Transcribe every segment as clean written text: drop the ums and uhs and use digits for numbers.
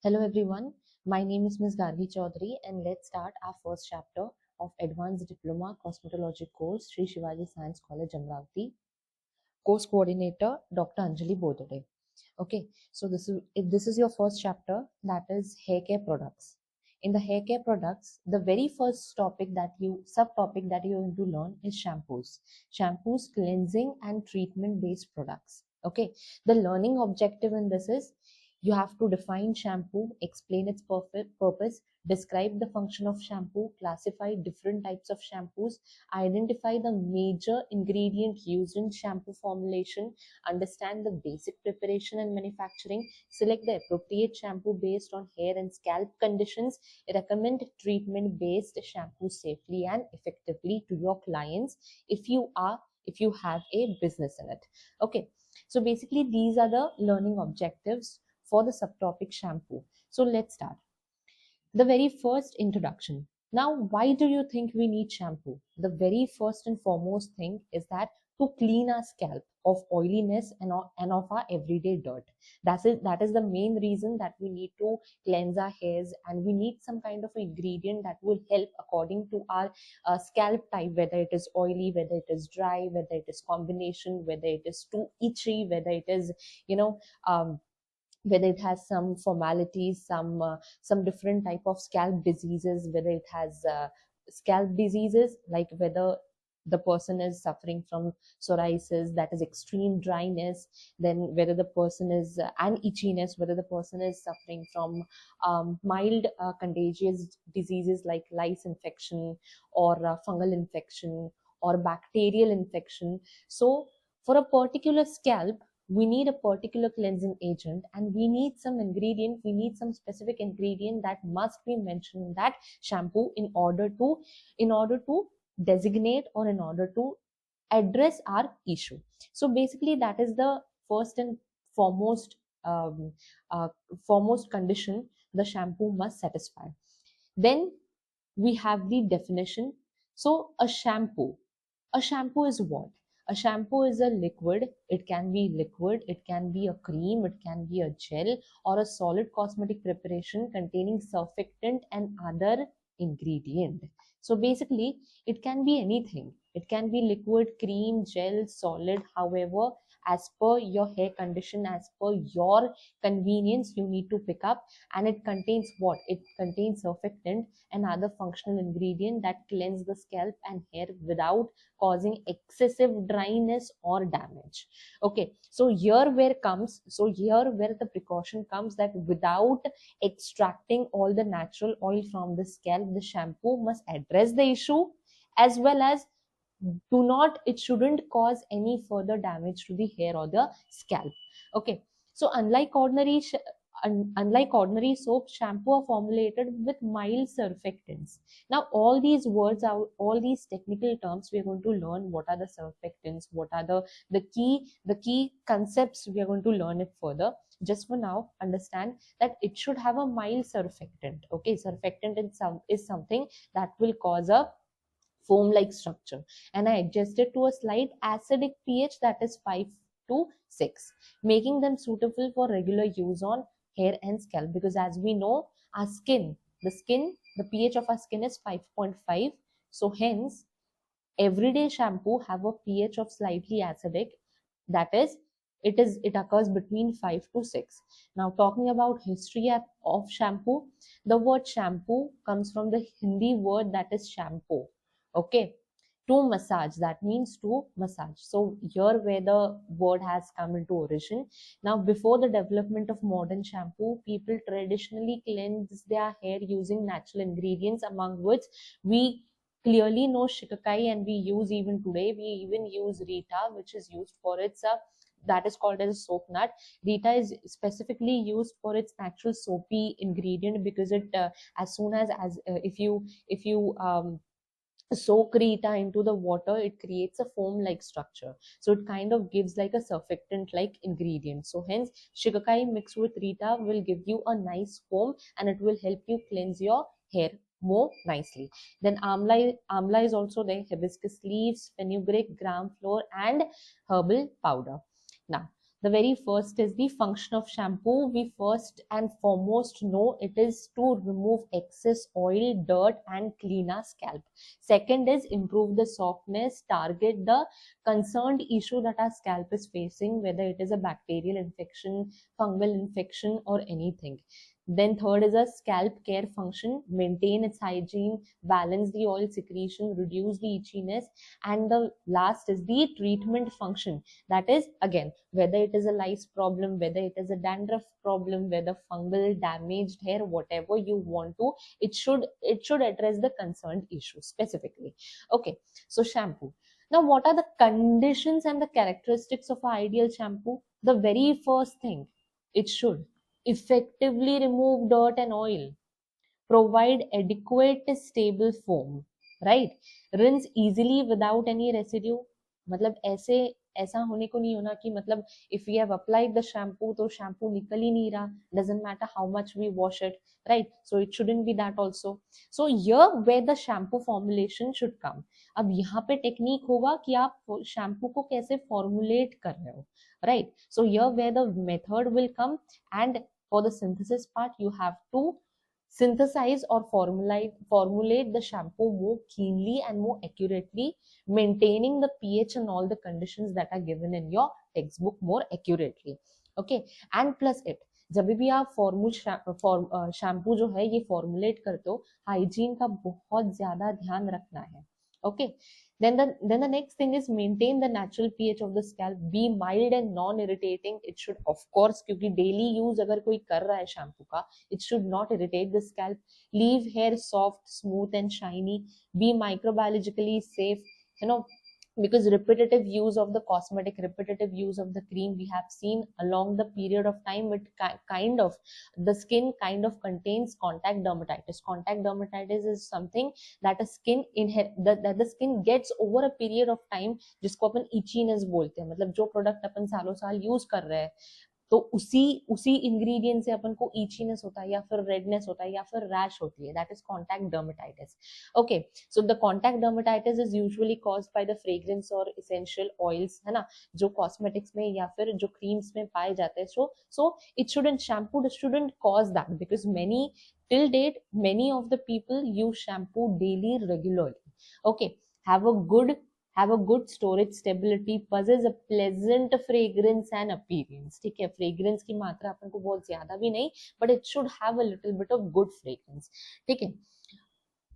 Hello everyone, my name is Ms. Gargi Chaudhary and let's start our first chapter of Advanced Diploma Cosmetology course, Sri Shivaji Science College, Amravati. Course coordinator, Dr. Anjali Bodade. Okay, so this is your first chapter, that is hair care products. In the hair care products, the very first subtopic that you are going to learn is shampoos. Shampoos, cleansing and treatment based products. Okay, the learning objective in this is you have to define shampoo, explain its purpose, describe the function of shampoo, classify different types of shampoos, identify the major ingredient used in shampoo formulation, understand the basic preparation and manufacturing, select the appropriate shampoo based on hair and scalp conditions, recommend treatment based shampoo safely and effectively to your clients if you have a business in it. Okay, so basically these are the learning objectives for the subtopic shampoo. So let's start. The very first introduction. Now, why do you think we need shampoo? The very first and foremost thing is that to clean our scalp of oiliness and of our everyday dirt. That is the main reason that we need to cleanse our hairs, and we need some kind of ingredient that will help according to our scalp type, whether it is oily, whether it is dry, whether it is combination, whether it is too itchy, whether it is, you know, whether it has some formalities, some different type of scalp diseases, whether it has scalp diseases like whether the person is suffering from psoriasis, that is extreme dryness, then whether the person is and itchiness, whether the person is suffering from mild contagious diseases like lice infection or fungal infection or bacterial infection. So for a particular scalp, we need a particular cleansing agent, and we need some specific ingredient that must be mentioned in that shampoo in order to designate or in order to address our issue. So basically that is the first and foremost um, uh, foremost condition the shampoo must satisfy. Then we have the definition. So a shampoo is what? A shampoo is a liquid. It can be liquid, it can be a cream, it can be a gel, or a solid cosmetic preparation containing surfactant and other ingredient. So basically, it can be anything. It can be liquid, cream, gel, solid, however, as per your hair condition, as per your convenience, you need to pick up. And it contains what? It contains surfactant and other functional ingredient that cleanse the scalp and hair without causing excessive dryness or damage. Okay, so here where the precaution comes, that without extracting all the natural oil from the scalp, the shampoo must address the issue, as well as it shouldn't cause any further damage to the hair or the scalp. Okay, so unlike ordinary soap, shampoo are formulated with mild surfactants. Now all these technical terms we are going to learn. What are the surfactants, what are the key concepts, we are going to learn it further. Just for now, understand that it should have a mild surfactant. Okay, surfactant is something that will cause a foam like structure, and I adjusted to a slight acidic pH, that is 5 to 6, making them suitable for regular use on hair and scalp, because as we know, our the pH of our skin is 5.5. So hence everyday shampoo have a pH of slightly acidic, that is it occurs between 5 to 6. Now talking about history of shampoo, the word shampoo comes from the Hindi word that is shampoo. Okay, to massage, that means to massage. So here where the word has come into origin. Now before the development of modern shampoo, people traditionally cleanse their hair using natural ingredients, among which we clearly know shikakai, and we use even today, we even use Rita, which is used for its that is called as a soap nut. Rita is specifically used for its natural soapy ingredient, because it as soon as if you soak Rita into the water, it creates a foam like structure, so it kind of gives like a surfactant like ingredient. So hence shikakai mixed with Rita will give you a nice foam, and it will help you cleanse your hair more nicely. Then amla is also there, hibiscus leaves, fenugreek, gram flour, and herbal powder. Now The very first is the function of shampoo. We first and foremost know it is to remove excess oil, dirt, and clean our scalp. Second is improve the softness, target the concerned issue that our scalp is facing, whether it is a bacterial infection, fungal infection, or anything. Then third is a scalp care function, maintain its hygiene, balance the oil secretion, reduce the itchiness. And the last is the treatment function. That is, again, whether it is a lice problem, whether it is a dandruff problem, whether fungal, damaged hair, whatever you want to, it should address the concerned issue specifically. Okay, so shampoo. Now, what are the conditions and the characteristics of an ideal shampoo? The very first thing, it should effectively remove dirt and oil, provide adequate stable foam, right? Rinse easily without any residue. मतलब ऐसा होने को नहीं होना कि मतलब if we have applied the shampoo तो shampoo निकल ही नहीं रहा, doesn't matter how much we wash it, right? So it shouldn't be that also. So here where the shampoo formulation should come. अब यहाँ पे टेक्निक होगा कि आप शैम्पू को कैसे फॉर्मुलेट कर रहे हो, right? So here where the method will come, and for the synthesis part you have to synthesize or formulate the shampoo more keenly and more accurately, maintaining the pH and all the conditions that are given in your textbook more accurately. Okay, and plus it, जब भी आप shampoo जो है ये formulate करते हो, hygiene का बहुत ज्यादा ध्यान रखना है. Okay, then the next thing is maintain the natural pH of the scalp, be mild and non irritating. It should of course, क्योंकि daily use अगर कोई कर रहा है शैम्पू का, it should not irritate the scalp. Leave hair soft, smooth and shiny. Be microbiologically safe, you know, because repetitive use of the cosmetic, repetitive use of the cream, we have seen along the period of time, it kind of, the skin kind of contains contact dermatitis. Contact dermatitis is something that a skin that the skin gets over a period of time, जिसको अपन itchiness बोलते हैं. मतलब जो product अपन सालों साल use कर रहे हैं, तो उसी इंग्रेडिएंट से अपन को ईचीनेस होता है, या फिर रेडनेस होता है, या फिर रैश होती है. That is contact dermatitis. Okay, so the contact dermatitis is usually caused by the fragrance और एसेंशियल ऑयल्स, है ना, जो कॉस्मेटिक्स में या फिर जो क्रीम्स में पाए जाते हैं. So it shouldn't, shampoo shouldn't cause that, because many till date many of the people use shampoo daily regularly. Okay, have a good storage stability, possess a pleasant fragrance and appearance. ठीक है, fragrance की मात्रा अपन को बहुत ज्यादा भी नहीं, but it should have a little bit of good fragrance. ठीक है.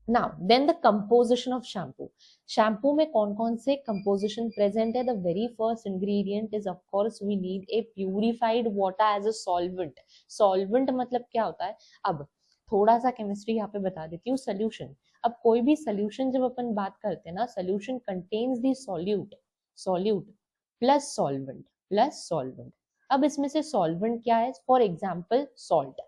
Now then the composition of shampoo. Shampoo में कौन कौन से composition present है? The very first ingredient is of course we need a purified water as a solvent. Solvent मतलब क्या होता है? अब थोड़ा सा केमिस्ट्री यहाँ पे बता देती हूँ. सोल्यूशन, अब कोई भी सोल्यूशन जब अपन बात करते हैं ना, solution contains the solute plus solvent. अब इसमें से सॉल्वेंट क्या है? For example salt.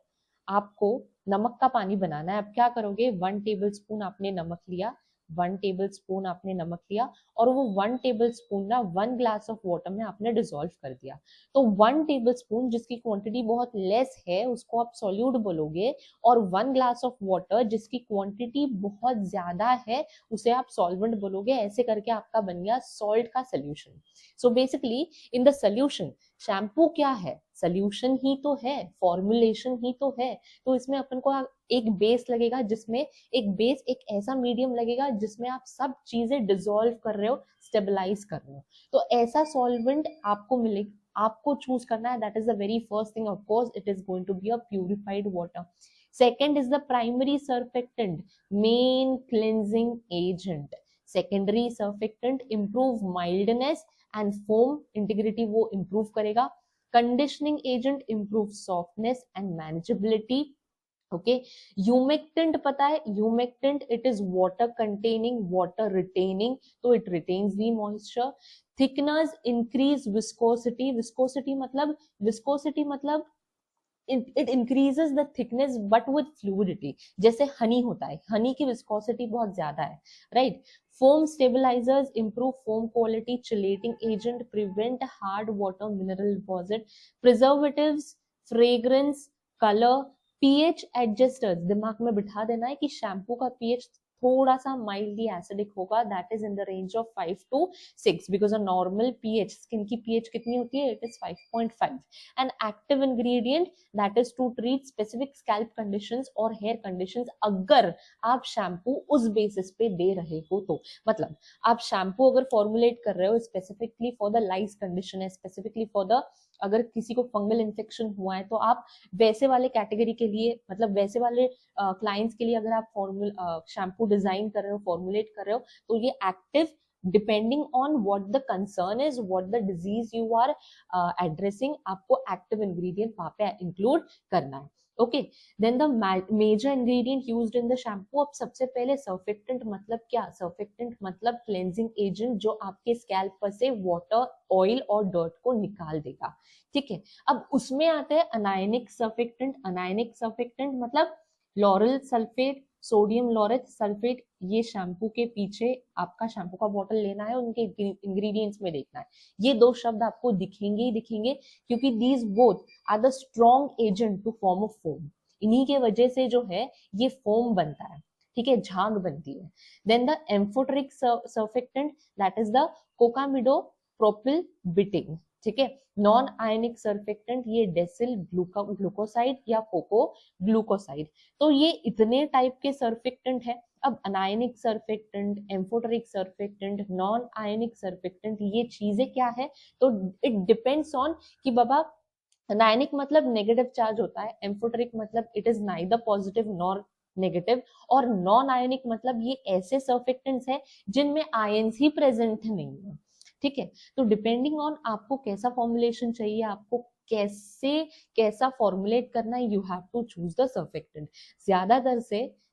आपको नमक का पानी बनाना है, आप क्या करोगे? 1 टेबलस्पून आपने नमक लिया, 1 टेबलस्पून आपने नमक लिया, और वो 1 टेबलस्पून ना 1 ग्लास ऑफ वाटर में आपने डिसॉल्व कर दिया. तो 1 टेबलस्पून जिसकी क्वांटिटी बहुत लेस है उसको आप सॉल्यूट बोलोगे, और 1 ग्लास ऑफ वाटर जिसकी क्वांटिटी बहुत ज्यादा है उसे आप सॉल्वेंट बोलोगे. ऐसे करके आपका बन गया सॉल्ट का solution. So basically in the solution, shampoo क्या है? सोल्यूशन ही तो है, फॉर्मुलेशन ही तो है. तो इसमें अपन को एक बेस लगेगा, जिसमें एक ऐसा मीडियम लगेगा जिसमें आप सब चीजें डिसॉल्व कर रहे हो, स्टेबलाइज कर रहे हो. तो ऐसा सॉल्वेंट आपको मिलेगा, आपको चूज करना है. That is the very first thing. Of course it is going to be a purified water. Second is the primary surfactant, main cleansing agent. Secondary surfactant improve mildness and foam integrity वो improve करेगा. Conditioning agent improve softness and manageability. Okay, humectant पता है? Humectant, it is water containing, water retaining, so it retains the moisture. Thickeners increase viscosity. Viscosity मतलब it increases the thickness but with fluidity. जैसे हनी होता है, हनी की viscosity बहुत ज्यादा है, right? Foam stabilizers improve foam quality. Chelating agent prevent hard water mineral deposit. Preservatives, fragrance, color. pH adjusters, दिमाग में बिठा देना है कि शैम्पू का pH थोड़ा सा माइल्डली एसिडिक होगा, that is in the range of 5 to 6 because a normal pH, skin की पीएच कितनी होती है, it is 5.5. An active ingredient that is to treat specific scalp conditions और हेयर कंडीशंस, अगर आप शैम्पू उस बेसिस पे दे रहे हो तो, मतलब आप शैम्पू अगर फॉर्मुलेट कर रहे हो specifically for the lice condition है, स्पेसिफिकली फॉर द, अगर किसी को फंगल इन्फेक्शन हुआ है तो आप वैसे वाले कैटेगरी के लिए, मतलब वैसे वाले क्लाइंट्स के लिए अगर आप शैम्पू डिजाइन कर रहे हो, फॉर्मुलेट कर रहे हो, तो ये active, depending on what the concern is, what the disease you are addressing, आपको एक्टिव इंग्रेडिएंट वहां पे इंक्लूड करना है. Okay, then the major ingredient used in the shampoo. अब सबसे पहले सर्फेक्टेंट मतलब क्या, सर्फेक्टेंट मतलब क्लेंजिंग एजेंट जो आपके स्कैल्प पर से वाटर, ऑयल और डर्ट को निकाल देगा. ठीक है, अब उसमें आते हैं अनायनिक सर्फेक्टेंट. अनायनिक सर्फेक्टेंट मतलब lauryl sulphate, sodium laureate sulphate. ये शैम्पू के पीछे आपका शैम्पू का बॉटल लेना है, उनके इंग्रेडिएंट्स में देखना है. ये दो शब्द आपको दिखेंगे ही दिखेंगे, क्योंकि these both are the strong agent to form of foam. इन्हीं के वजह से जो है ये फोम बनता है. ठीक है, झाग बनती है. Then the amphoteric surfactant that is the cocamidopropyl betaine. ठीक है, नॉन आयनिक सर्फेक्टेंट ये डेसिल ग्लूकोसाइड या कोको ग्लूकोसाइड. तो ये इतने टाइप के सर्फेक्टेंट है. अब anionic surfactant, amphoteric surfactant, non ionic surfactant, ये चीजें क्या है, तो इट डिपेंड्स ऑन कि बाबा अनायनिक मतलब नेगेटिव चार्ज होता है, एम्फोटेरिक मतलब it is neither positive nor negative, और नॉन आयनिक मतलब ये ऐसे सर्फेक्टेंट्स है जिनमें आयंस ही प्रेजेंट नहीं है. ठीक है, तो डिपेंडिंग ऑन आपको कैसा फॉर्मुलेशन चाहिए, आपको कैसा फॉर्मुलेट करना है, you have to choose the surfactant.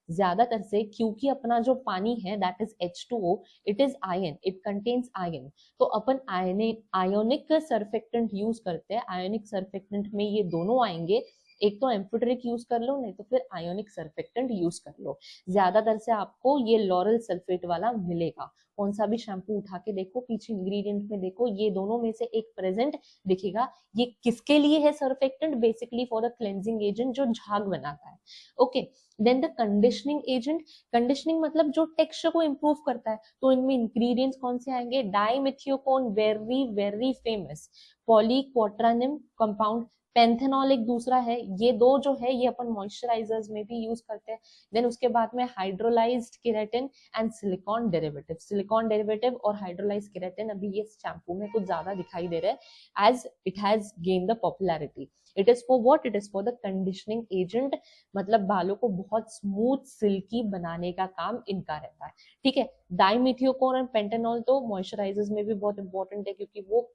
ज्यादातर से क्योंकि अपना जो पानी है that is H2O, it is ion, it contains ion, तो अपन आयोनिक सर्फेक्टेंट यूज करते हैं. आयोनिक सर्फेक्टेंट में ये दोनों आएंगे, एक तो एम्फोटेरिक यूज कर लो, नहीं तो फिर आयोनिक सर्फेक्टेंट यूज कर लो. ज्यादातर से आपको ये लॉरल सल्फेट वाला मिलेगा. कौन सा भी शैम्पू उठा के देखो, पीछे इंग्रेडिएंट में देखो, ये दोनों में से एक प्रेजेंट दिखेगा. ये किसके लिए है surfactant, basically for the cleansing agent जो झाग बनाता है. Okay, then the conditioning agent. Conditioning मतलब जो टेक्सचर को इंप्रूव करता है, तो इनमें इंग्रेडिएंट्स कौन से आएंगे, डाइमिथियोकोन, वेरी वेरी फेमस, पॉलीक्वाट्रानिम कंपाउंड, पेंथेनॉल एक दूसरा है. ये दो जो है ये अपन मॉइस्चराइजर्स में भी यूज करते हैं. देन उसके बाद में hydrolysed keratin and silicon derivative. Silicon derivative और हाइड्रोलाइज्ड केराटिन अभी ये शैम्पू में कुछ ज्यादा दिखाई दे रहा है, as it has gain the popularity. It is for what, it is for the conditioning agent, मतलब बालों को बहुत स्मूथ सिल्की बनाने का काम इनका रहता है. ठीक है, डाइमिथियोकोन और पेंटेनॉल तो मॉइस्चराइजर्स में भी बहुत इंपॉर्टेंट है, क्योंकि वो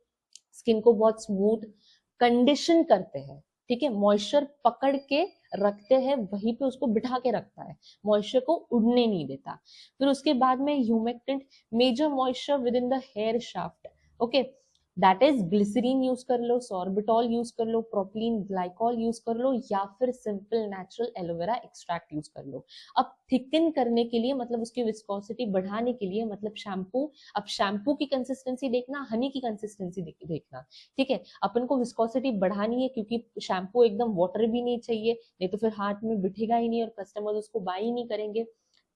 स्किन को बहुत स्मूथ कंडीशन करते हैं. ठीक है, मॉइस्चर पकड़ के रखते हैं, वहीं पे उसको बिठा के रखता है, मॉइस्चर को उड़ने नहीं देता. फिर उसके बाद में humectant, major moisture within the hair shaft. Okay, that is glycerine use कर लो, सॉर्बिटॉल यूज कर लो, प्रोपिलीन ग्लाइकॉल यूज कर लो, या फिर simple natural aloe vera extract use कर लो. अब थिकन करने के लिए, मतलब उसकी विस्कोसिटी बढ़ाने के लिए, मतलब शैम्पू, अब शैम्पू की कंसिस्टेंसी देखना, हनी की कंसिस्टेंसी देखना. ठीक है, अपन को विस्कोसिटी बढ़ानी है, क्योंकि शैम्पू एकदम वाटर भी नहीं चाहिए, नहीं तो फिर हाथ में बिठेगा ही नहीं और कस्टमर्स उसको बाय ही नहीं करेंगे.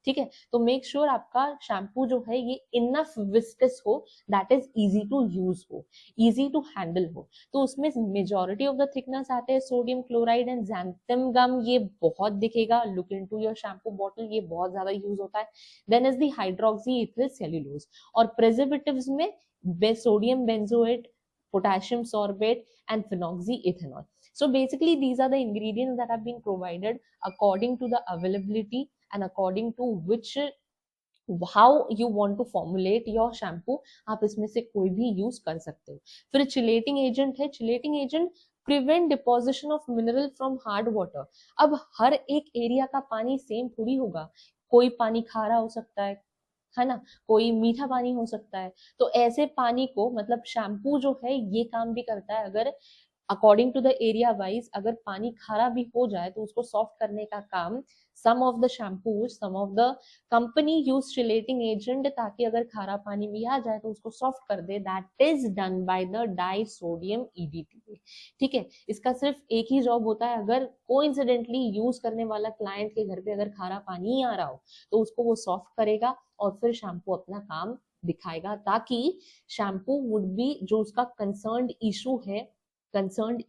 ठीक है, तो मेक श्योर आपका शैम्पू जो है ये इनफ विस्कस हो, that is easy to use हो, इजी टू हैंडल हो. तो उसमें मेजोरिटी ऑफ द थिकनेस आते हैं sodium chloride and xanthan gum, ये बहुत दिखेगा, look into your shampoo bottle, ये बहुत ज्यादा यूज होता है. Then is the hydroxy ethyl cellulose. और प्रिजर्वेटिव्स में sodium benzoate, potassium sorbate and phenoxyethanol. So basically these are the ingredients that have been provided according to the availability and according to which how you want to formulate your shampoo. आप इसमें से कोई भी use कर सकते हो. फिर chelating agent है. Chelating agent prevent deposition of mineral from hard water. अब हर एक एरिया का पानी सेम थोड़ी होगा, कोई पानी खारा हो सकता है ना, कोई मीठा पानी हो सकता है. तो ऐसे पानी को, मतलब शैम्पू जो है ये काम भी करता है, अगर according to the area wise अगर पानी खारा भी हो जाए तो उसको सॉफ्ट करने का काम some of the shampoos, some of the company use chelating agent, ताकि अगर खारा पानी भी आ जाए तो उसको सॉफ्ट कर दे, that is done by the disodium EDT. ठीक है, इसका सिर्फ एक ही जॉब होता है, अगर कोइंसिडेंटली यूज करने वाला क्लाइंट के घर पे अगर खारा पानी ही आ रहा हो तो उसको वो सॉफ्ट करेगा और फिर शैम्पू अपना काम दिखाएगा, ताकि शैम्पू वुड बी, जो उसका कंसर्न्ड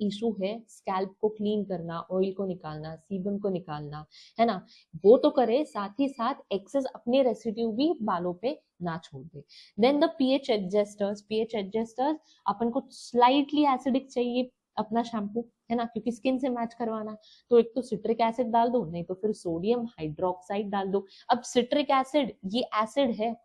इशू है स्कैल्प को क्लीन करना, ऑयल को निकालना, सीबम को निकालना, है ना, वो तो करे, साथ ही साथ एक्सेस अपने रेसिड्यू भी बालों पे ना छोड़ दे। देन द पीएच एडजस्टर्स, अपन को स्लाइटली एसिडिक चाहिए अपना शैम्पू, है ना, क्योंकि स्किन से मैच करवाना, तो एक तो सिट्रिक एसिड डाल दो, नहीं तो फिर सोडियम हाइड्रोक्साइड डाल दो। अब सिट्रिक एसिड ये एसिड है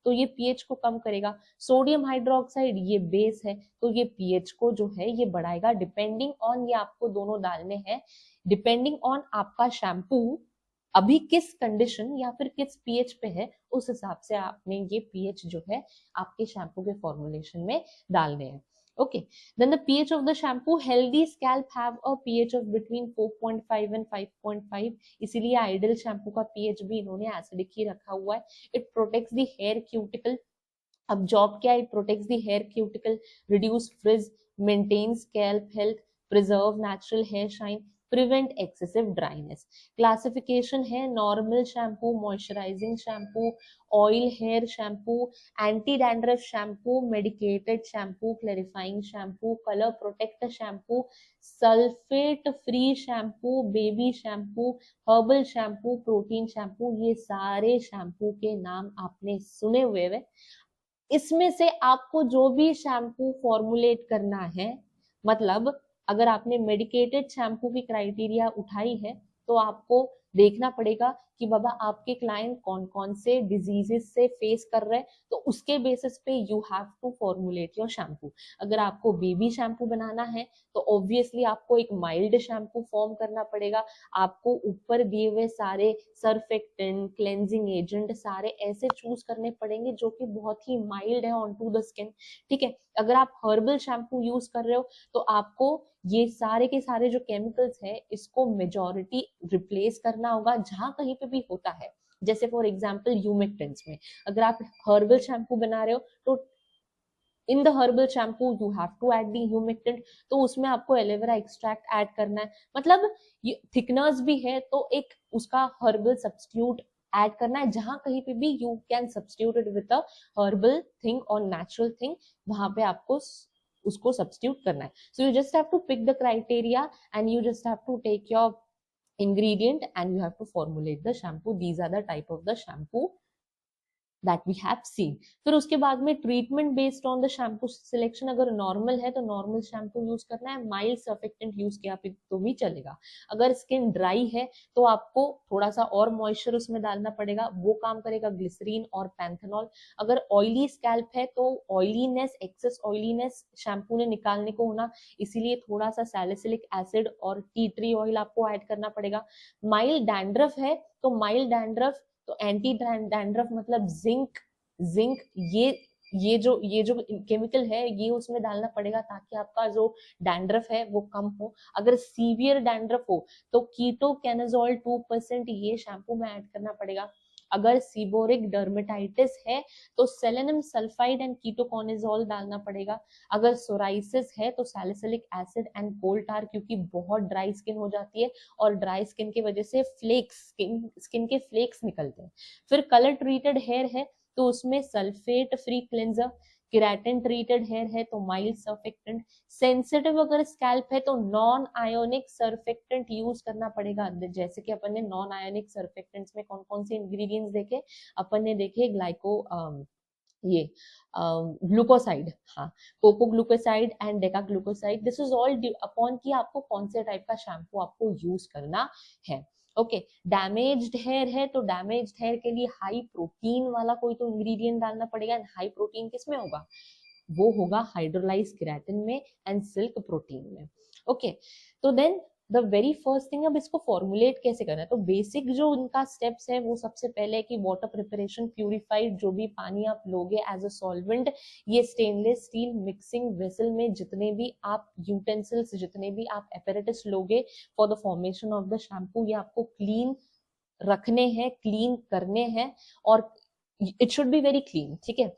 तो ये पीएच को कम करेगा, सोडियम हाइड्रोक्साइड ये बेस है तो ये पीएच को जो है ये बढ़ाएगा, डिपेंडिंग ऑन, ये आपको दोनों डालने हैं डिपेंडिंग ऑन आपका शैम्पू अभी किस कंडीशन या फिर किस पीएच पे है, उस हिसाब से आपने ये पीएच जो है आपके शैम्पू के फॉर्मुलेशन में डालने हैं। Okay, then the pH of the shampoo, healthy scalp have a pH of between 4.5 and 5.5, इसीलिए आइडल शैम्पू का pH भी इन्होंने एसिडिक ही रखा हुआ है। It protects the hair cuticle, अब जॉब क्या है, it protects the hair cuticle, reduce frizz, maintain scalp health, preserve natural hair shine, prevent excessive dryness. Classification है normal shampoo, moisturising shampoo, oil hair shampoo, anti dandruff shampoo, medicated shampoo, clarifying shampoo, colour protect shampoo, sulphate free shampoo, baby shampoo, herbal shampoo, protein shampoo. ये सारे shampoo के नाम आपने सुने हुए हैं। इसमें से आपको जो भी शैम्पू फॉर्मुलेट करना है, मतलब अगर आपने मेडिकेटेड शैम्पू की क्राइटेरिया उठाई है तो आपको देखना पड़ेगा कि बाबा आपके क्लाइंट कौन कौन से डिजीजेस से फेस कर रहे हैं, तो उसके बेसिस पे you have to formulate your shampoo. अगर आपको बेबी शैम्पू बनाना है तो ऑब्वियसली आपको एक माइल्ड शैम्पू फॉर्म करना पड़ेगा, आपको ऊपर दिए हुए सारे सर्फेक्टेंट, क्लेंजिंग एजेंट सारे ऐसे चूज करने पड़ेंगे जो कि बहुत ही माइल्ड है ऑन टू द स्किन। ठीक है, अगर आप हर्बल शैम्पू यूज कर रहे हो तो आपको ये सारे के सारे जो केमिकल्स है इसको मेजॉरिटी रिप्लेस करना होगा जहां कहीं पे भी होता है। जैसे फॉर एग्जांपल ह्यूमिक्टेंट्स में अगर आप हर्बल शैम्पू बना रहे हो तो in the herbal shampoo you have to add the humectant, तो उसमें आपको एलोवेरा एक्सट्रैक्ट ऐड करना है, मतलब ये थिकनर्स भी है तो एक उसका हर्बल सब्स्टिट्यूट ऐड करना है, जहां कहीं पे भी you can substitute it with a herbal thing और नेचुरल थिंग, वहां पे आपको उसको सब्स्टिट्यूट करना है। So you just have to pick the criteria and you just have to take your ingredient and you have to formulate the shampoo. These are the type of the shampoo that we have seen. फिर उसके बाद में treatment based on the shampoo selection, अगर normal है तो normal shampoo use करना है, mild surfactant use किया तो भी चलेगा। अगर स्किन ड्राई है तो आपको थोड़ा सा और मॉइस्चर उसमें डालना पड़ेगा, वो काम करेगा ग्लिसरीन और पैंथेनॉल। अगर ऑयली स्कैल्प है तो ऑयलीनेस, एक्सेस ऑयलीनेस शैम्पू ने निकालने को होना, इसीलिए थोड़ा सा सैलिसिलिक एसिड और टी ट्री ऑयल आपको ऐड करना पड़ेगा। माइल्ड डैंड्रफ है तो माइल्ड डैंड्रफ तो एंटी डैंड्रफ मतलब जिंक ये जो केमिकल है ये उसमें डालना पड़ेगा ताकि आपका जो डैंड्रफ है वो कम हो। अगर सीवियर डैंड्रफ हो तो कीटोकेनाजोल 2% ये शैम्पू में ऐड करना पड़ेगा। अगर सीबोरिक डर्मेटाइटिस है तो सेलेनियम सल्फाइड एंड कीटोकोनाजोल डालना पड़ेगा। अगर सोराइसिस है तो सैलिसिलिक एसिड एंड कोल टार, क्योंकि बहुत ड्राई स्किन हो जाती है और ड्राई स्किन की वजह से फ्लेक्स, स्किन के फ्लेक्स निकलते हैं। फिर कलर ट्रीटेड हेयर है तो उसमें sulphate free cleanser, keratin treated hair है तो माइल्ड सर्फेक्टेंट, सेंसिटिव अगर स्कैल्प है तो नॉन आयोनिक सर्फेक्टेंट यूज करना पड़ेगा। जैसे कि अपन ने नॉन आयोनिक सर्फेक्टेंट्स में कौन कौन से इंग्रेडिएंट्स देखे, अपन ने देखे ये ग्लूकोसाइड, हाँ, coco glucoside and deca glucoside. This is all upon कि आपको कौन से टाइप का शैम्पू आपको यूज करना है। ओके, डैमेज्ड हेयर है तो डैमेज्ड हेयर के लिए हाई प्रोटीन वाला कोई तो इंग्रेडिएंट डालना पड़ेगा। हाई प्रोटीन किसमें होगा, वो होगा हाइड्रोलाइज केराटिन में एंड सिल्क प्रोटीन में। ओके, तो then the very first thing, अब इसको फॉर्मुलेट कैसे करना है, तो बेसिक जो उनका स्टेप्स है वो सबसे पहले है कि वाटर प्रिपरेशन, प्यूरिफाइड जो भी पानी आप लोगे एज अ सॉल्वेंट, ये स्टेनलेस स्टील मिक्सिंग वेसल में जितने भी आप यूटेंसिल्स, जितने भी आप एपेरेटिस लोगे for the formation of the shampoo, ये आपको क्लीन रखने हैं, क्लीन करने हैं, और it should be very clean, ठीक है।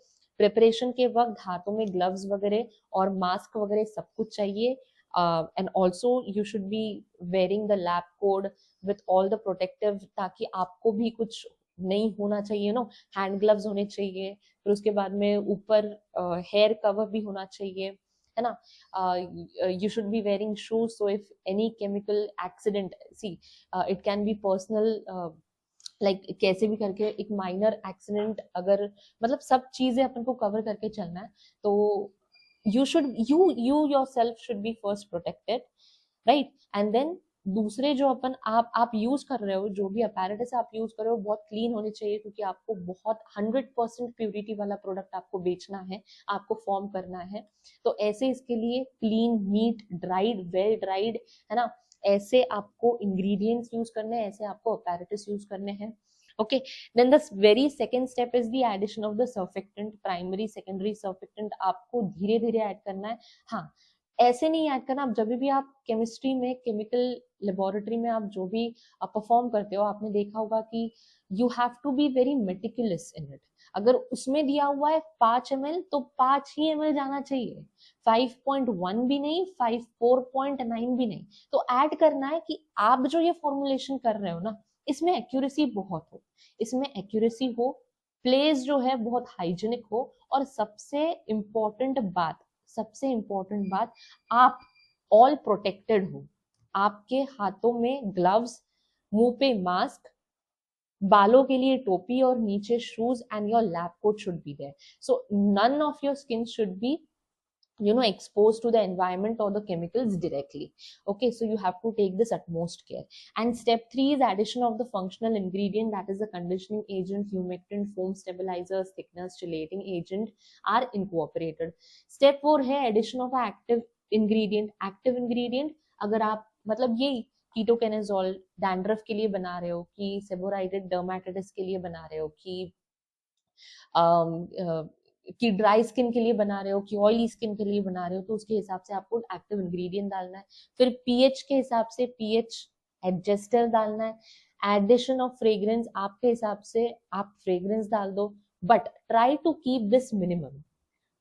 प्रिपरेशन के वक्त हाथों में ग्लव्स वगैरह और मास्क वगैरह सब कुछ चाहिए, and also you should be wearing the lab code with all the protective, ताकि आपको भी कुछ नहीं होना चाहिए, नो, हैंड ग्लव्स होने चाहिए, फिर उसके बाद में ऊपर हेयर कवर भी होना चाहिए, है ना। You should be wearing shoes, so if any chemical accident, see, it can be personal, like कैसे भी करके एक माइनर एक्सीडेंट, अगर मतलब सब चीजें अपन को कवर करके चलना है, तो you yourself should be first protected, right? And then दूसरे जो अपन आप यूज कर रहे हो, जो भी अपैरेटस आप यूज कर रहे हो, बहुत क्लीन होने चाहिए, क्योंकि आपको बहुत 100% प्योरिटी वाला प्रोडक्ट आपको बेचना है, आपको फॉर्म करना है। तो ऐसे इसके लिए clean, neat, dried, well dried, है ना, ऐसे आपको इंग्रेडिएंट्स यूज करने हैं, ऐसे आपको अपैरेटस यूज करने हैं। Okay, then the very second step is the addition of the surfactant, primary secondary surfactant आपको धीरे धीरे ऐड करना है। हाँ, ऐसे नहीं ऐड करना, आप जब भी आप केमिस्ट्री में, केमिकल लेबोरेटरी में आप जो भी परफॉर्म करते हो, आपने देखा होगा कि you have to be very meticulous in it. अगर उसमें दिया हुआ है 5 ml, तो 5 ही ml जाना चाहिए, 5.1 भी नहीं, 4.9 भी नहीं। तो ऐड करना है कि आप जो ये फॉर्मुलेशन कर रहे हो ना, इसमें एक्यूरेसी बहुत हो, इसमें एक्यूरेसी हो, प्लेस जो है बहुत हाइजीनिक हो, और सबसे इंपॉर्टेंट बात, आप ऑल प्रोटेक्टेड हो, आपके हाथों में ग्लव्स, मुंह पे मास्क, बालों के लिए टोपी और नीचे shoes, and your lab coat should be there, so none of your skin should be exposed to the environment or the chemicals directly. Okay, so you have to take this utmost care. And step 3 is addition of the functional ingredient, that is the conditioning agent, humectant, foam stabilizers, thickeners, chelating agent are incorporated. Step 4 है addition of active ingredient. Active ingredient अगर आप मतलब ये कीटोकेनेजोल dandruff के लिए बना रहे हो, कि सेबोराइडेड डर्मेटाइटिस के लिए बना रहे हो, कि ड्राई स्किन के लिए बना रहे हो, कि ऑयली स्किन के लिए बना रहे हो, तो उसके हिसाब से आपको एक्टिव इंग्रेडिएंट डालना है। फिर पीएच के हिसाब से पीएच एडजस्टर डालना है। एडिशन ऑफ फ्रेग्रेंस, आपके हिसाब से आप फ्रेग्रेंस डाल दो, but try to keep this minimum,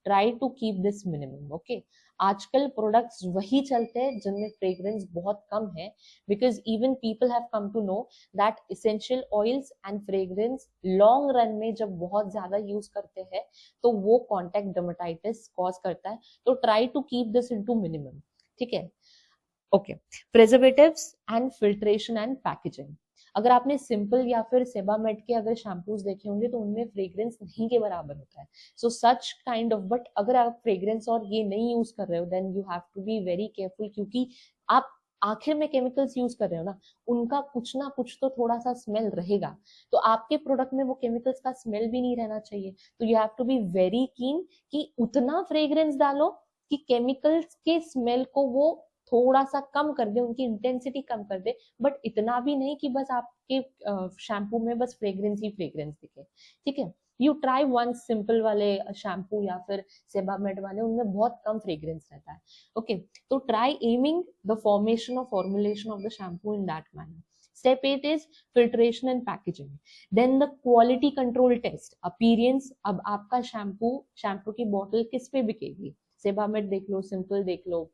try to keep this minimum. Okay, आजकल प्रोडक्ट्स वही चलते हैं जिनमें फ्रेग्रेंस बहुत कम है, because even people have come to know that essential oils and fragrance long run में जब बहुत ज्यादा यूज करते हैं तो वो कॉन्टैक्ट डर्मेटाइटिस कॉज करता है। तो try to keep this into minimum, ठीक है। Okay, preservatives and filtration and packaging. अगर आपने सिंपल या फिर सेबामेड के अगर शैम्पूज देखे होंगे तो उनमें फ्रेग्रेंस नहीं के बराबर होता है, सो सच काइंड ऑफ, बट अगर आप फ्रेग्रेंस और ये नहीं यूज कर रहे हो, then you have to be very careful, क्योंकि आप आखिर में केमिकल्स यूज कर रहे हो ना, उनका कुछ ना कुछ तो थोड़ा सा स्मेल रहेगा, तो आपके प्रोडक्ट में वो केमिकल्स का स्मेल भी नहीं रहना चाहिए। तो you have to be very keen कि उतना फ्रेग्रेंस डालो कि केमिकल्स के स्मेल को वो थोड़ा सा कम कर दे, उनकी इंटेंसिटी कम कर दे, बट इतना भी नहीं कि बस आपके शैम्पू में बस फ्रेग्रेंस ही फ्रेग्रेंस दिखे, ठीक है। यू ट्राई वन सिंपल वाले शैम्पू या फिर सेबामेड वाले, उनमें बहुत कम फ्रेग्रेंस रहता है। ओके, तो ट्राई एमिंग द फॉर्मेशन और formulation of the shampoo in that manner. Step 8 is filtration and packaging. Then the quality control test. Appearance, अब आपका शैम्पू की बॉटल किस पे बिकेगी, सेबामेड देख लो, सिंपल देख लो,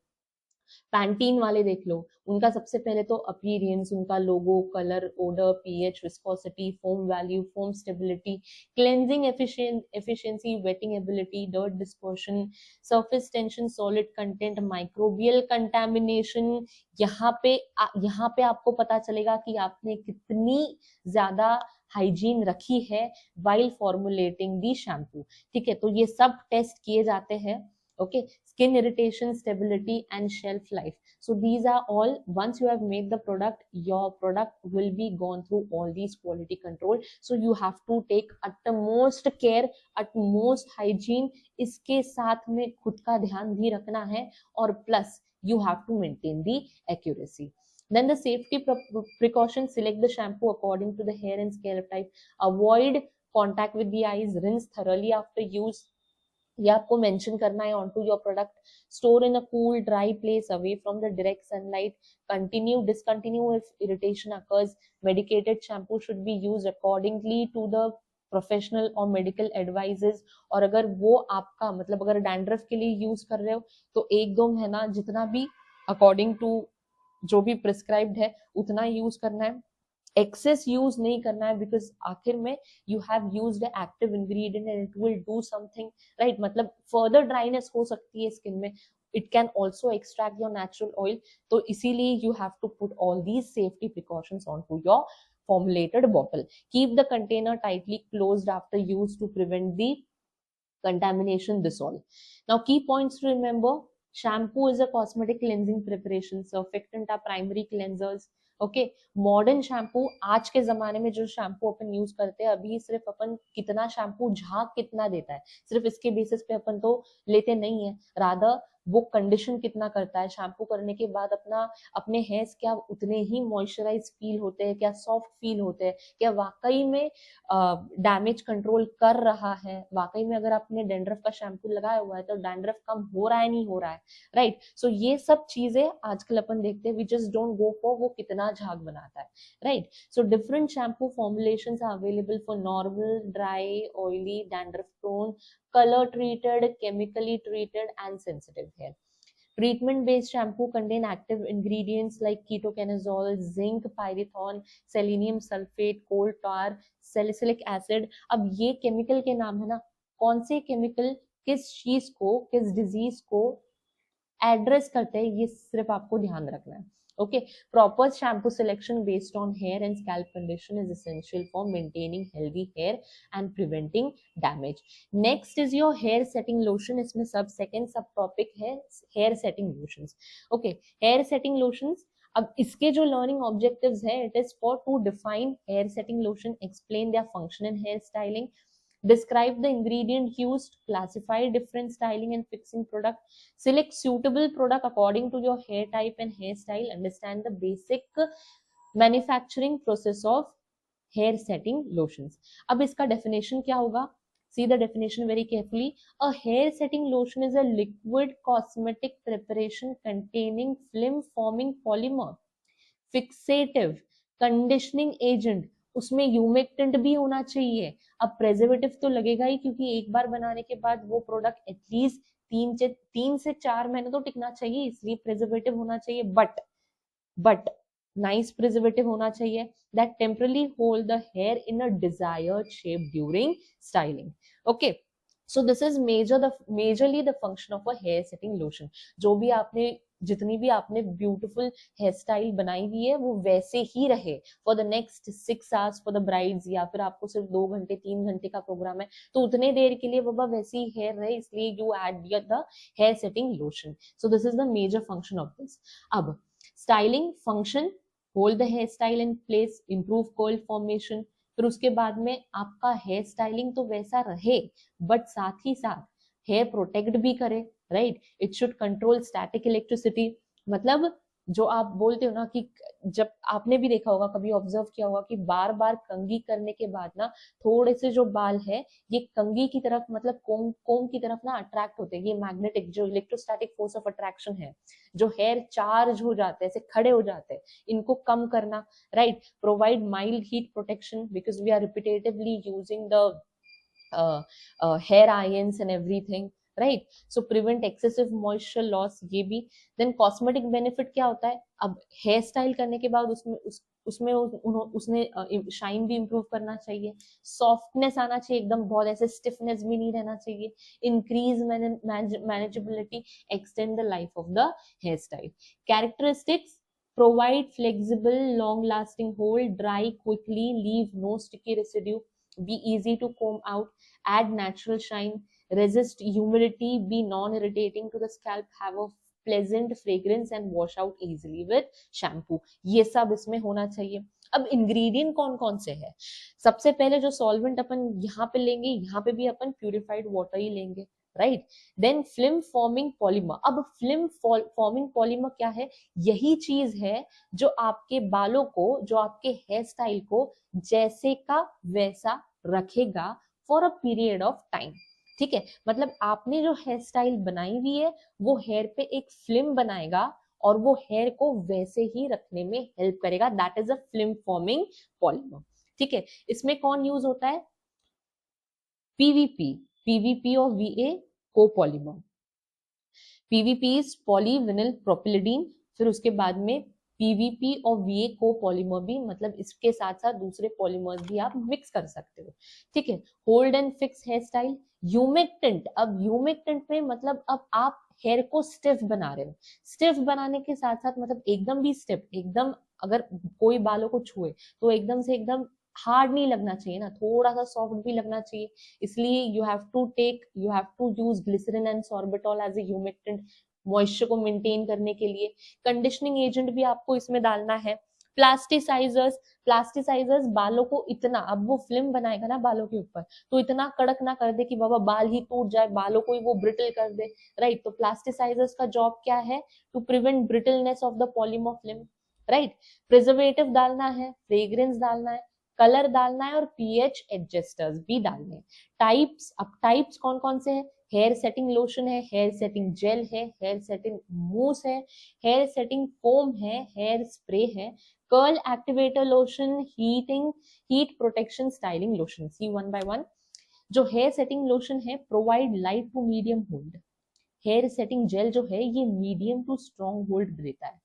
पैंटीन वाले देख लो, उनका सबसे पहले तो अपीयरेंस, उनका logo, colour, odour, pH, viscosity, foam value, foam stability, cleansing efficiency, wetting ability, dirt dispersion, surface tension, solid content, microbial contamination. यहाँ पे आपको पता चलेगा कि आपने कितनी ज्यादा हाइजीन रखी है वाइल फॉर्मुलेटिंग दी शैम्पू, ठीक है। तो ये सब टेस्ट किए जाते हैं। Okay, skin irritation, stability and shelf life. So these are all, once you have made the product, your product will be gone through all these quality control. So you have to take utmost care, utmost hygiene. इसके साथ में खुद का ध्यान भी रखना है, और plus you have to maintain the accuracy. Then the safety precautions: select the shampoo according to the hair and scalp type, avoid contact with the eyes, rinse thoroughly after use. ये आपको मेंशन करना है onto your product. Store in a cool, dry place away from the direct sunlight. Discontinue if irritation occurs. Medicated shampoo should be used accordingly to the professional और medical advises. और अगर वो आपका मतलब अगर डैंड्रफ के लिए यूज कर रहे हो तो 1-2 महीना जितना भी अकॉर्डिंग टू जो भी प्रिस्क्राइब्ड है उतना यूज करना है. एक्सेस यूज नहीं करना है, बिकॉज आखिर में you have used active ingredient and it will do something, right. मतलब फर्दर ड्राइनेस हो सकती है स्किन में. It can also extract your natural oil. तो इसीलिए you have to put all these safety precautions on to your formulated bottle. Keep the container tightly closed after use to prevent the contamination. This all. Now key points to remember: shampoo is a cosmetic cleansing preparation. Surfactant are primary cleansers. Okay, modern shampoo, आज के जमाने में जो shampoo अपन use करते हैं अभी, सिर्फ अपन कितना शैम्पू झाग कितना देता है सिर्फ इसके बेसिस पे अपन तो लेते नहीं है. रादर वो कंडीशन कितना करता है, शैम्पू करने के बाद अपने हेयर्स क्या उतने ही मॉइस्चराइज फील होते हैं, क्या सॉफ्ट फील होते हैं, क्या वाकई में डैमेज कंट्रोल कर रहा है, वाकई में अगर आपने डैंड्रफ का शैम्पू लगाया हुआ है तो डैंड्रफ कम हो रहा है नहीं हो रहा है, राइट. सो ये सब चीजें आजकल अपन देखते हैं. We just don't go for वो कितना झाग बनाता है, right. So different shampoo formulations are available for normal, dry, oily, dandruff prone, color treated, chemically treated and sensitive hair. Treatment based shampoo contain active ingredients like ketoconazole, zinc, pyridine, selenium sulfate, coal tar, salicylic acid. अब ये chemical के नाम है ना, कौन से chemical किस चीज को, किस डिजीज को एड्रेस करते हैं, ये सिर्फ आपको ध्यान रखना है. Okay, proper shampoo selection based on hair and scalp condition is essential for maintaining healthy hair and preventing damage. Next is your hair setting lotion. इसमें second sub topic है hair setting lotions. Okay, hair setting lotions. अब इसके जो learning objectives है, it is for to define hair setting lotion, explain their function in hair styling, describe the ingredient used, classify different styling and fixing product, select suitable product according to your hair type and hairstyle, understand the basic manufacturing process of hair setting lotions. अब इसका definition क्या होगा? See the definition very carefully. A hair setting lotion is a liquid cosmetic preparation containing film forming polymer, fixative, conditioning agent, उसमें humectant भी होना चाहिए. अब preservative तो लगेगा ही, क्योंकि एक बार बनाने के बाद वो प्रोडक्ट एटलीस्ट 3 से 4 महीने तो टिकना चाहिए, इसलिए प्रेजर्वेटिव होना चाहिए. बट नाइस प्रिजर्वेटिव होना चाहिए that temporarily hold the hair in a desired shape during styling. Okay, so this is majorly the function of a hair setting lotion. जो भी आपने जितनी भी आपने ब्यूटीफुल हेयर स्टाइल बनाई हुई है वो वैसे ही रहे for the next 6 hours for the brides, या फिर आपको सिर्फ 2 घंटे 3 घंटे का प्रोग्राम है तो उतने देर के लिए बाबा वैसे ही हेयर रहे, इसलिए you add the hair setting lotion. So this is the major function of this. अब styling function: hold the hair style in place, improve curl formation. फिर उसके बाद में आपका हेयर स्टाइलिंग तो वैसा रहे बट साथ ही साथ हेयर प्रोटेक्ट भी करे, right. It should control static electricity. मतलब जो आप बोलते हो ना कि जब आपने भी देखा होगा, कभी ऑब्जर्व किया होगा कि बार बार कंघी करने के बाद ना थोड़े से जो बाल है ये कंघी की तरफ, मतलब कोम की तरफ ना अट्रैक्ट होते हैं. ये मैग्नेटिक जो इलेक्ट्रोस्टैटिक फोर्स ऑफ अट्रैक्शन है, जो हेयर चार्ज हो जाते हैं, ऐसे खड़े हो जाते हैं, इनको कम करना, right. Provide mild heat protection because we are repetitively using the hair irons and everything, right. So prevent excessive moisture loss, ये भी. Then cosmetic benefit क्या होता है? अब हेयर स्टाइल करने के बाद उसने शाइन भी इम्प्रूव करना चाहिए, सॉफ्टनेस आना चाहिए, एकदम बहुत ऐसे स्टिफनेस भी नहीं रहना चाहिए, increase manageability, extend the life of the hair style. Characteristics: provide flexible long lasting hold, dry quickly, leave no sticky residue, be easy to comb out, add natural shine, resist humidity, be non-irritating to the scalp, have a pleasant fragrance and wash out easily with shampoo. ये सब इसमें होना चाहिए. अब ingredient कौन कौन से है? सबसे पहले जो सॉल्वेंट अपन यहाँ पे लेंगे, यहाँ पे भी अपन प्यूरिफाइड वाटर ही लेंगे, right. Then film forming polymer. अब फिल्म फॉर्मिंग पॉलीमर क्या है? यही चीज है जो आपके बालों को, जो आपके हेयर स्टाइल को जैसे का वैसा रखेगा for a period of time. ठीक है, मतलब आपने जो हेयर स्टाइल बनाई हुई है वो हेयर पे एक फिल्म बनाएगा और वो हेयर को वैसे ही रखने में हेल्प करेगा। That is a film forming polymer. ठीक है, इसमें कौन यूज होता है? पीवीपी, पीवीपी और VA copolymer. PVP is polyvinyl propylidene. फिर उसके बाद में पीवीपी और वीए कोपॉलीमर भी, मतलब इसके साथ साथ दूसरे पॉलीमर्स भी आप मिक्स कर सकते हो। ठीक है, hold and fix hair style. Humectant. अब ह्यूमेक्टेंट में मतलब अब आप हेयर को स्टिफ बना रहे हो। स्टिफ बनाने के साथ साथ मतलब एकदम भी स्टिफ, एकदम अगर कोई बालों को छुए तो एकदम से एकदम हार्ड नहीं लगना चाहिए ना, थोड़ा सा सॉफ्ट भी लगना चाहिए। इसलिए you have to use glycerine and sorbitol as a humectant, moisture को मेंटेन करने के लिए। कंडीशनिंग एजेंट भी आपको इसमें डालना है। प्लास्टिसाइजर्स। प्लास्टिसाइजर्स बालों को इतना, अब वो फिल्म बनाएगा ना बालों के ऊपर, तो इतना कड़क ना कर दे कि बाबा बाल ही टूट जाए, बालों को ही वो ब्रिटल कर दे। राइट, तो प्लास्टिसाइजर्स का जॉब क्या है? To prevent brittleness of the polymer film. Right, preservative डालना है, फ्रेग्रेंस डालना है, कलर डालना है और पीएच एडजस्टर्स भी डालने हैं। टाइप्स, अब टाइप्स कौन कौन से हैं? हेयर सेटिंग लोशन है, हेयर सेटिंग जेल है, हेयर सेटिंग मूस है, हेयर सेटिंग फोम है, हेयर स्प्रे है, curl activator lotion, heat protection styling lotion. See one by one. जो हेयर सेटिंग लोशन है, provide light to medium hold. Hair setting gel जो है ये medium to strong hold देता है।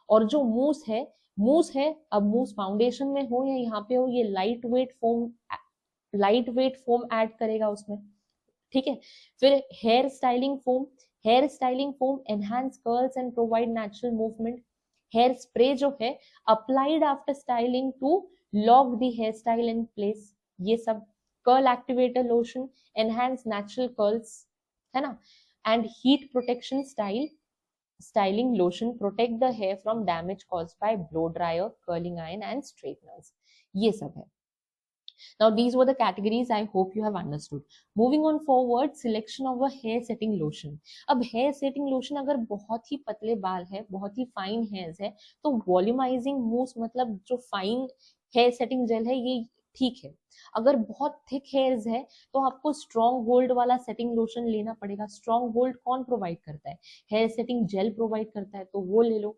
और जो मूस है, अब मूस फाउंडेशन में हो या यहाँ पे हो, ये लाइट वेट फोम ऐड करेगा उसमें। ठीक है, फिर hair styling foam enhance curls and provide natural movement. Hair spray जो है, applied after styling to lock the hair style in place. ये सब। Curl activator lotion enhance natural curls, है ना। And heat protection styling lotion protect the hair from damage caused by blow dryer, curling iron and straighteners. ये सब है। Now these were the categories. I hope you have understood. Moving on forward, selection of a hair setting lotion. अब hair setting lotion अगर बहुत ही पतले बाल है, बहुत ही फाइन हेयर्स है, तो वॉल्यूमाइजिंग मूस मतलब जो फाइन हेयर सेटिंग जेल है ये ठीक है। अगर बहुत थिक हेयर्स है तो आपको स्ट्रॉन्ग होल्ड वाला सेटिंग लोशन लेना पड़ेगा। स्ट्रॉन्ग होल्ड कौन प्रोवाइड करता है? हेयर सेटिंग जेल प्रोवाइड करता है, तो वो ले लो।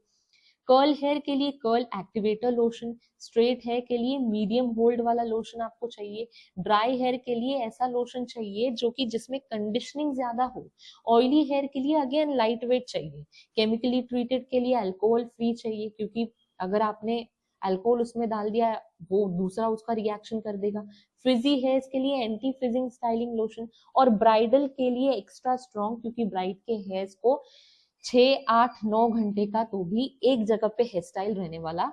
कर्ल हेयर के लिए curl activator lotion, straight hair के लिए मीडियम होल्ड वाला लोशन आपको चाहिए। ड्राई हेयर के लिए ऐसा लोशन चाहिए जो कि जिसमें कंडीशनिंग ज्यादा हो। ऑयली हेयर के लिए अगेन लाइट वेट चाहिए। केमिकली ट्रीटेड के लिए अल्कोहल फ्री चाहिए, क्योंकि अगर आपने अल्कोहल उसमें डाल दिया वो दूसरा उसका रिएक्शन कर देगा। फ्रिजी हेयर्स के लिए एंटी फ्रिजिंग स्टाइलिंग लोशन। और ब्राइडल के लिए एक्स्ट्रा स्ट्रॉन्ग, क्योंकि ब्राइड के हेयर्स को 6 8 9 घंटे का तो भी एक जगह पे हेयर स्टाइल रहने वाला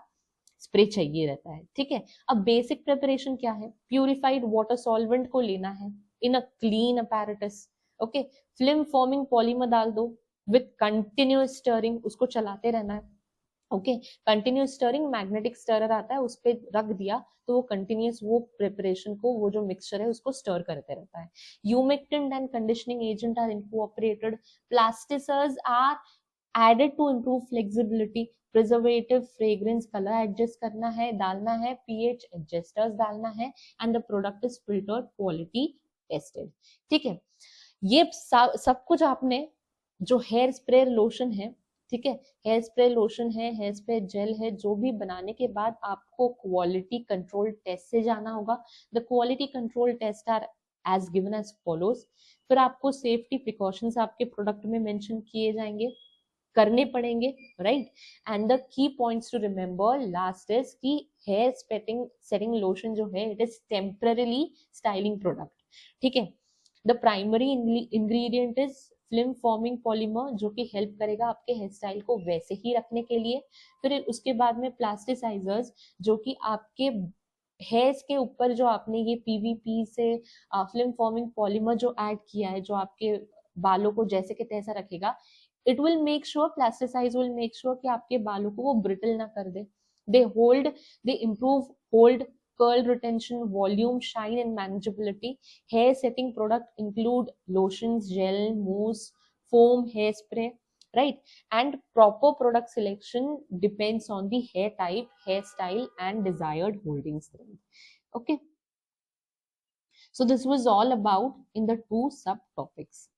स्प्रे चाहिए रहता है। ठीक है, अब बेसिक प्रिपरेशन क्या है? प्यूरिफाइड वाटर सॉल्वेंट को लेना है in a clean apparatus. Okay, film forming polymer डाल दो विथ कंटिन्यूअस स्टरिंग, उसको चलाते रहना है। Okay, continuous stirring, magnetic stirrer आता है, उस पर रख दिया तो वो कंटिन्यूस वो प्रिपरेशन को, वो जो मिक्सचर है उसको स्टर करते रहता है। Humectant and conditioning agent are incorporated. Plasticisers are added to improve flexibility. Preservative, fragrance, colour adjust करना है, डालना है, पीएच एडजस्टर्स डालना है, and the product is filtered, quality tested. ठीक है, ये सब कुछ आपने, जो हेयर स्प्रे लोशन है, ठीक है, हेयर स्प्रे लोशन है, हेयर स्प्रे जेल है, जो भी बनाने के बाद आपको क्वालिटी कंट्रोल टेस्ट से जाना होगा। The quality control test are as given as follows. फिर आपको सेफ्टी प्रिकॉशंस आपके प्रोडक्ट में मेंशन किए जाएंगे, करने पड़ेंगे, right. And the key points to remember last is कि हेयर सेटिंग लोशन जो है it is temporarily styling product. ठीक है, the primary ingredient is film forming polymer, जो कि हेल्प करेगा आपके हेयर स्टाइल को वैसे ही रखने के लिए। फिर उसके बाद में प्लास्टिसाइजर्स, जो कि आपके हेयर्स के ऊपर जो आपने ये पीवीपी से फिल्म फॉर्मिंग पॉलीमर जो ऐड किया है, जो आपके बालों को जैसे के तैसा रखेगा, it will make sure, plasticise will make sure कि आपके बालों को वो ब्रिटल ना कर दे। They improve hold curl retention, volume, shine, and manageability. Hair setting product include lotions, gel, mousse, foam, hairspray, right? And proper product selection depends on the hair type, hairstyle, and desired holding strength. Okay, so this was all about in the two subtopics.